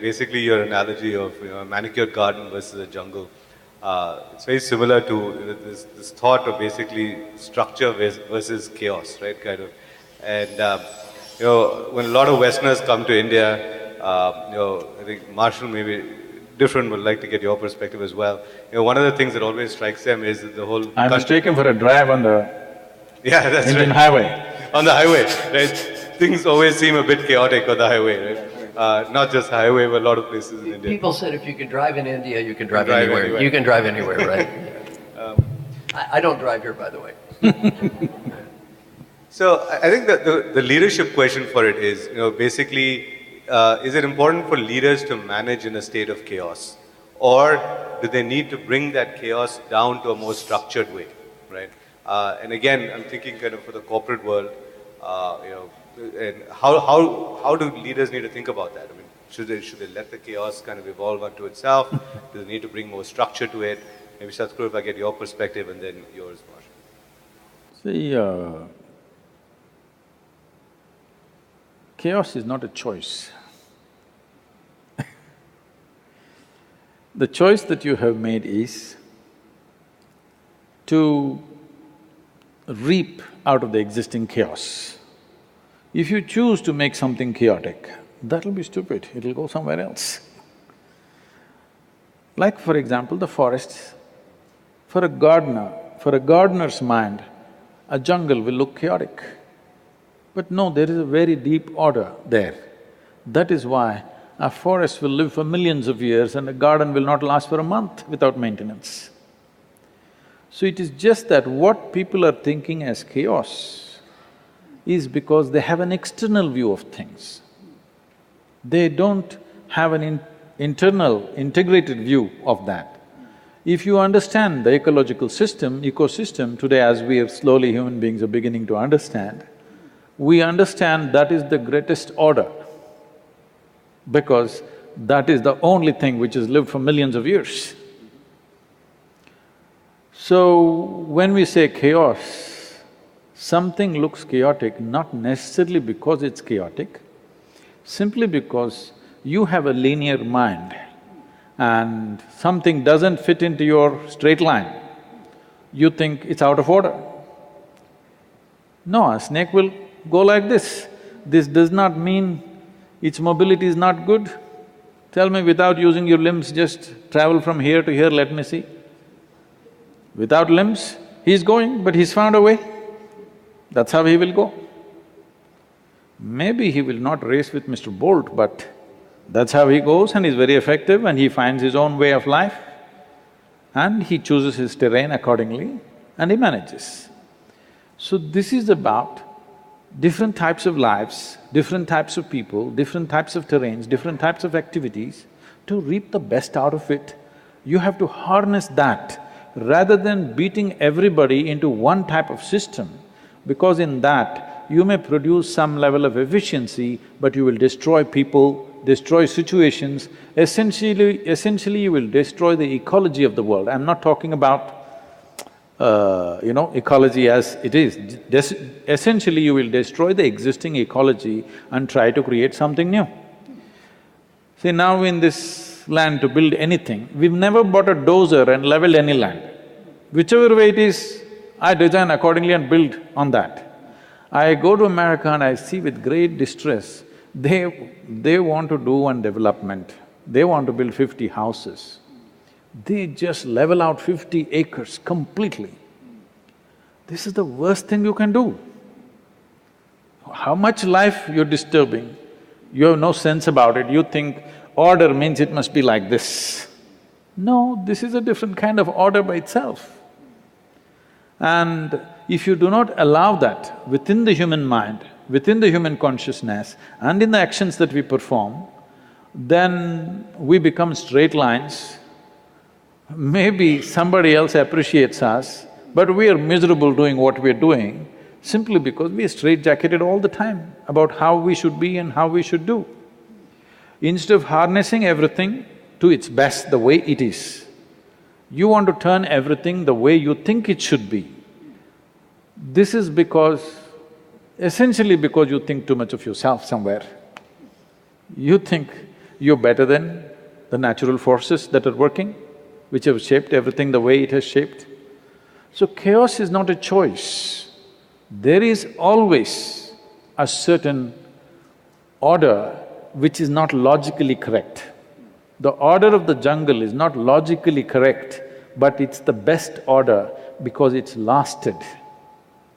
basically your analogy of a manicured garden versus a jungle. It's very similar to this thought of basically structure versus chaos, right? Kind of, and when a lot of Westerners come to India, I think Marshall maybe different. Would like to get your perspective as well. One of the things that always strikes them is the whole. I was taken for a drive on the that's Indian right. highway. On the highway, right? Things always seem a bit chaotic on the highway, right? Not just highway, but a lot of places in India. People said if you can drive in India, you can drive, drive anywhere. anywhere. You can drive anywhere, right? I don't drive here, by the way. So I think that the leadership question for it is, basically, is it important for leaders to manage in a state of chaos, or do they need to bring that chaos down to a more structured way, right? And again, I'm thinking kind of for the corporate world, and how do leaders need to think about that? I mean, should they let the chaos kind of evolve unto itself? Do they need to bring more structure to it? Maybe Sadhguru, if I get your perspective and then yours, Marshall. See, chaos is not a choice. The choice that you have made is to reap out of the existing chaos. If you choose to make something chaotic, that'll be stupid, it'll go somewhere else. Like for example, the forests. For a gardener's mind, a jungle will look chaotic. But no, there is a very deep order there. That is why a forest will live for millions of years and a garden will not last for a month without maintenance. So it is just that what people are thinking as chaos is because they have an external view of things. They don't have an internal, integrated view of that. If you understand the ecological ecosystem, today as we are slowly human beings are beginning to understand, we understand that is the greatest order, because that is the only thing which has lived for millions of years. So, when we say chaos, something looks chaotic not necessarily because it's chaotic, simply because you have a linear mind and something doesn't fit into your straight line, you think it's out of order. No, a snake will go like this. This does not mean its mobility is not good. Tell me, without using your limbs, just travel from here to here, let me see. Without limbs, he's going, but he's found a way. That's how he will go. Maybe he will not race with Mr. Bolt, but that's how he goes and he's very effective and he finds his own way of life and he chooses his terrain accordingly and he manages. So this is about different types of lives, different types of people, different types of terrains, different types of activities. To reap the best out of it, you have to harness that rather than beating everybody into one type of system, because in that you may produce some level of efficiency, but you will destroy people, destroy situations. Essentially you will destroy the ecology of the world. I'm not talking about ecology as it is. Essentially you will destroy the existing ecology and try to create something new. See, now in this land to build anything, we've never bought a dozer and leveled any land. Whichever way it is, I design accordingly and build on that. I go to America and I see with great distress, they want to do one development, they want to build 50 houses. They just level out 50 acres completely. This is the worst thing you can do. How much life you're disturbing, you have no sense about it, you think order means it must be like this. No, this is a different kind of order by itself. And if you do not allow that within the human mind, within the human consciousness and in the actions that we perform, then we become straight lines. Maybe somebody else appreciates us, but we are miserable doing what we are doing simply because we are straitjacketed all the time about how we should be and how we should do. Instead of harnessing everything to its best the way it is, you want to turn everything the way you think it should be. This is essentially because you think too much of yourself somewhere. You think You're better than the natural forces that are working, which have shaped everything the way it has shaped. So chaos is not a choice. There is always a certain order which is not logically correct. The order of the jungle is not logically correct, but it's the best order because it's lasted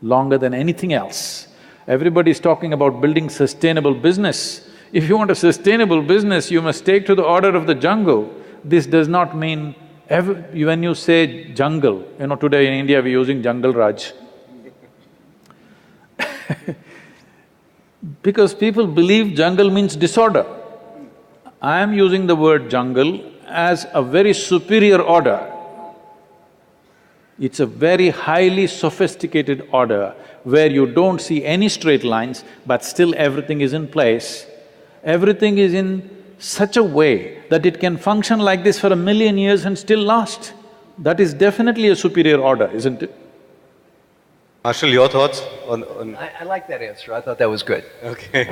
longer than anything else. Everybody's talking about building sustainable business. If you want a sustainable business, you must take to the order of the jungle. This does not mean when you say jungle, today in India we're using jungle Raj. Because people believe jungle means disorder. I am using the word jungle as a very superior order. It's a very highly sophisticated order where you don't see any straight lines, but still everything is in place. Everything is in such a way that it can function like this for 1,000,000 years and still last. That is definitely a superior order, isn't it? Marshall, your thoughts on… I like that answer. I thought that was good. Okay.